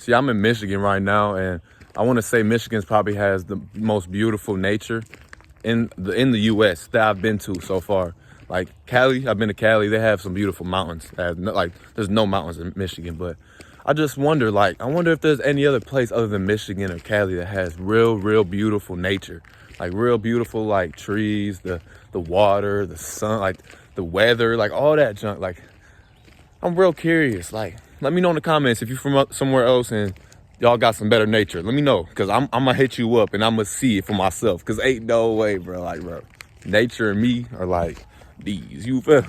See, I'm in Michigan right now, and I want to say Michigan probably has the most beautiful nature in the U.S. that I've been to so far. Like Cali, I've been to Cali. They have some beautiful mountains. There's no mountains in Michigan, but I just wonder, I wonder if there's any other place other than Michigan or Cali that has real beautiful nature, like real beautiful, like trees, the water, the sun, like the weather, like all that junk. Like I'm real curious. Like let me know in the comments if you're from somewhere else and y'all got some better nature. Let me know, because I'm gonna hit you up and I'm gonna see it for myself, because ain't no way, bro. Like, bro, nature and me are like these. You feel?